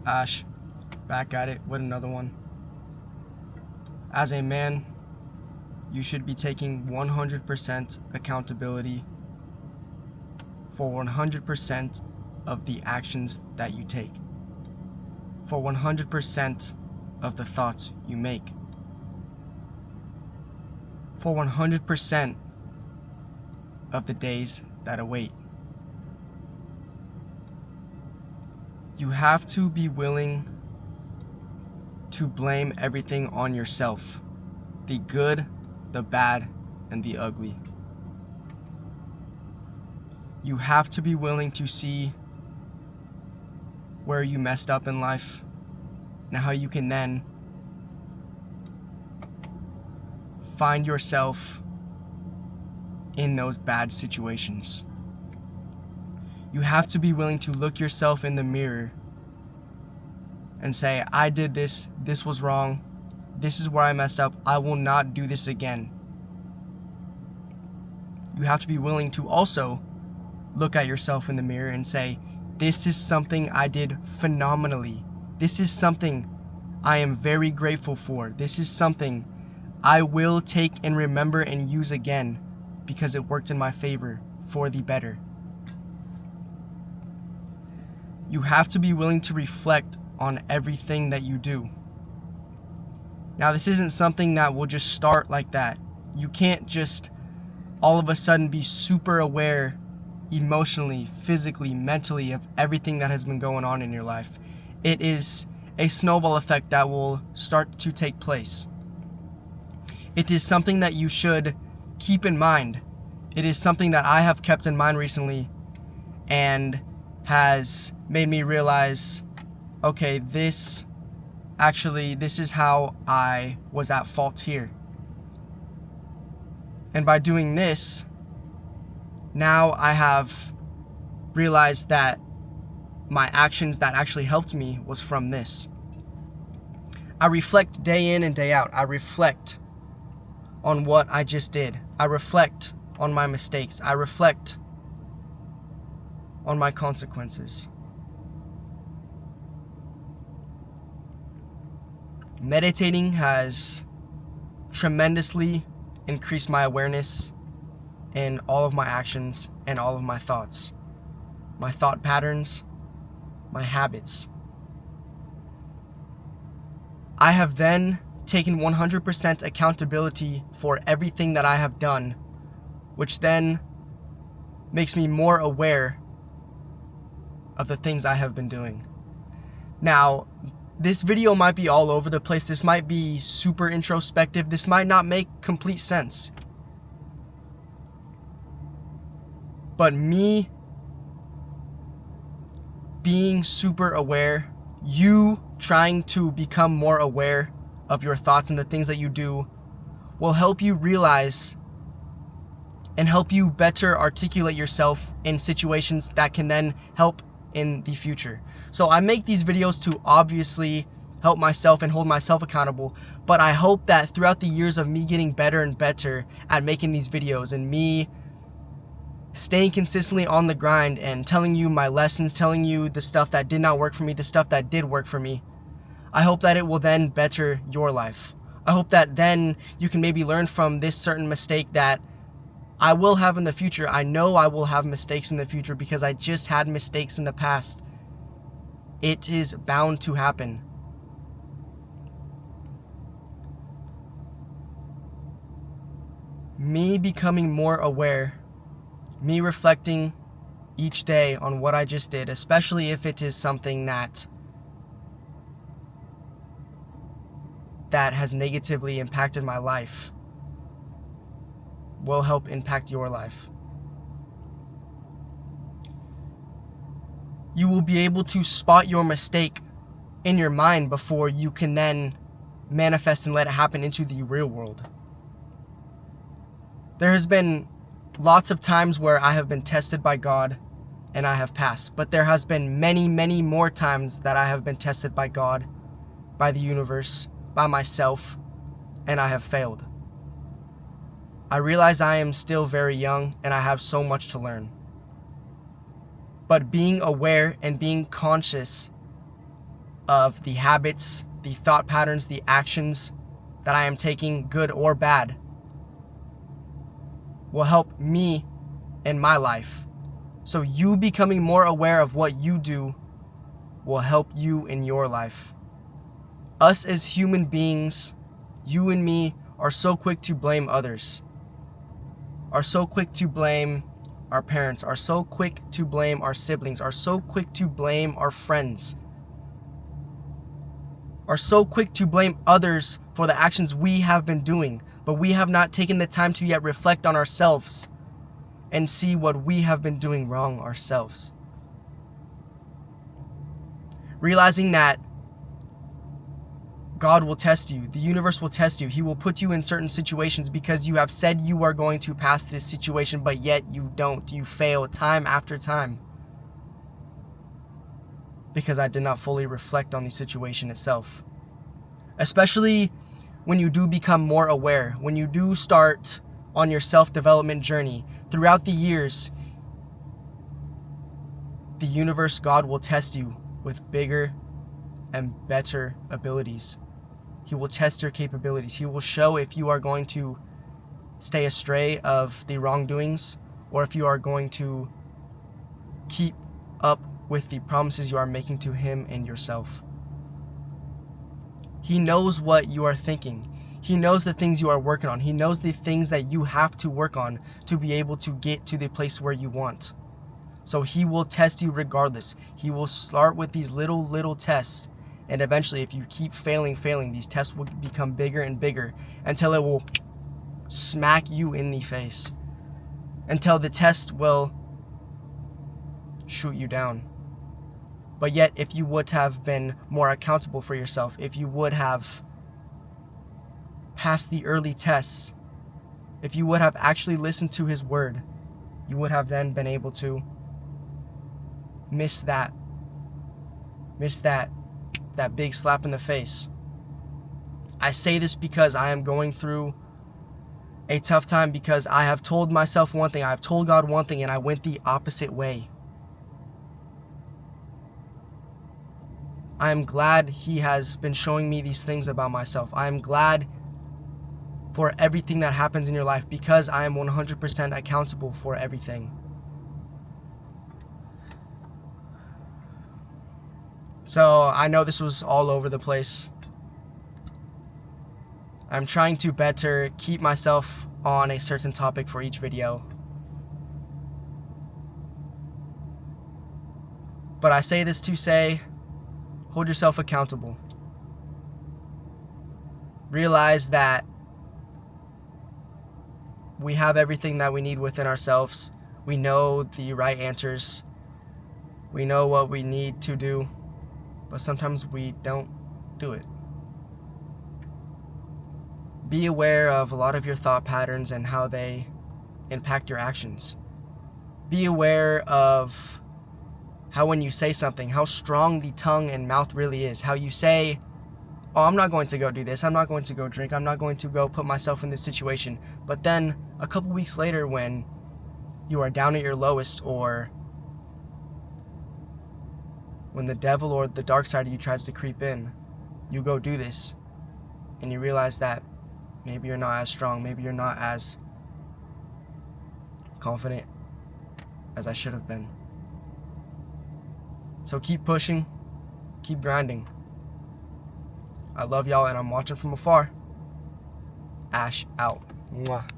Ash, back at it with another one. As a man, you should be taking 100% accountability for 100% of the actions that you take, for 100% of the thoughts you make, for 100% of the days that await. You have to be willing to blame everything on yourself, the good, the bad, and the ugly. You have to be willing to see where you messed up in life and how you can then find yourself in those bad situations. You have to be willing to look yourself in the mirror and say, I did this was wrong, this is where I messed up, I will not do this again. You have to be willing to also look at yourself in the mirror and say, this is something I did phenomenally. This is something I am very grateful for. This is something I will take and remember and use again because it worked in my favor for the better. You have to be willing to reflect on everything that you do. Now, this isn't something that will just start like that. You can't just all of a sudden be super aware emotionally, physically, mentally of everything that has been going on in your life. It is a snowball effect that will start to take place. It is something that you should keep in mind. It is something that I have kept in mind recently and has made me realize, okay, this is how I was at fault here. And by doing this, now I have realized that my actions that actually helped me was from this. I reflect day in and day out. I reflect on what I just did. I reflect on my mistakes. I reflect on my consequences. Meditating has tremendously increased my awareness in all of my actions and all of my thoughts, my thought patterns, my habits. I have then taken 100% accountability for everything that I have done, which then makes me more aware of the things I have been doing. Now, this video might be all over the place. This might be super introspective. This might not make complete sense. But me being super aware, you trying to become more aware of your thoughts and the things that you do, will help you realize and help you better articulate yourself in situations that can then help in the future. So I make these videos to obviously help myself and hold myself accountable, but I hope that throughout the years of me getting better and better at making these videos and me staying consistently on the grind and telling you my lessons, telling you the stuff that did not work for me, the stuff that did work for me, I hope that it will then better your life. I hope that then you can maybe learn from this certain mistake that I will have in the future. I know I will have mistakes in the future because I just had mistakes in the past. It is bound to happen. Me becoming more aware, me reflecting each day on what I just did, especially if it is something that has negatively impacted my life, will help impact your life. You will be able to spot your mistake in your mind before you can then manifest and let it happen into the real world. There has been lots of times where I have been tested by God and I have passed, but there has been many, many more times that I have been tested by God, by the universe, by myself, and I have failed. I realize I am still very young and I have so much to learn. But being aware and being conscious of the habits, the thought patterns, the actions that I am taking, good or bad, will help me in my life. So you becoming more aware of what you do will help you in your life. Us as human beings, you and me, are so quick to blame others, are so quick to blame our parents, are so quick to blame our siblings, are so quick to blame our friends, are so quick to blame others for the actions we have been doing, but we have not taken the time to yet reflect on ourselves and see what we have been doing wrong ourselves. Realizing that God will test you, the universe will test you, He will put you in certain situations because you have said you are going to pass this situation, but yet you don't. You fail time after time because I did not fully reflect on the situation itself. Especially when you do become more aware, when you do start on your self-development journey, throughout the years, the universe, God, will test you with bigger and better abilities. He will test your capabilities. He will show if you are going to stay astray of the wrongdoings or if you are going to keep up with the promises you are making to Him and yourself. He knows what you are thinking. He knows the things you are working on. He knows the things that you have to work on to be able to get to the place where you want. So He will test you regardless. He will start with these little tests. And eventually, if you keep failing, these tests will become bigger and bigger until it will smack you in the face. Until the test will shoot you down. But yet, if you would have been more accountable for yourself, if you would have passed the early tests, if you would have actually listened to His word, you would have then been able to miss that big slap in the face. I say this because I am going through a tough time, because I have told myself one thing, I have told God one thing, and I went the opposite way. I am glad He has been showing me these things about myself. I am glad for everything that happens in your life, because I am 100% accountable for everything. So I know this was all over the place. I'm trying to better keep myself on a certain topic for each video. But I say this to say, hold yourself accountable. Realize that we have everything that we need within ourselves. We know the right answers. We know what we need to do. But sometimes we don't do it. Be aware of a lot of your thought patterns and how they impact your actions. Be aware of how when you say something, how strong the tongue and mouth really is. How you say, oh, I'm not going to go do this. I'm not going to go drink. I'm not going to go put myself in this situation. But then a couple weeks later, when you are down at your lowest, or when the devil or the dark side of you tries to creep in, you go do this, and you realize that maybe you're not as strong, maybe you're not as confident as I should have been. So keep pushing, keep grinding. I love y'all, and I'm watching from afar. Ash out. Mwah.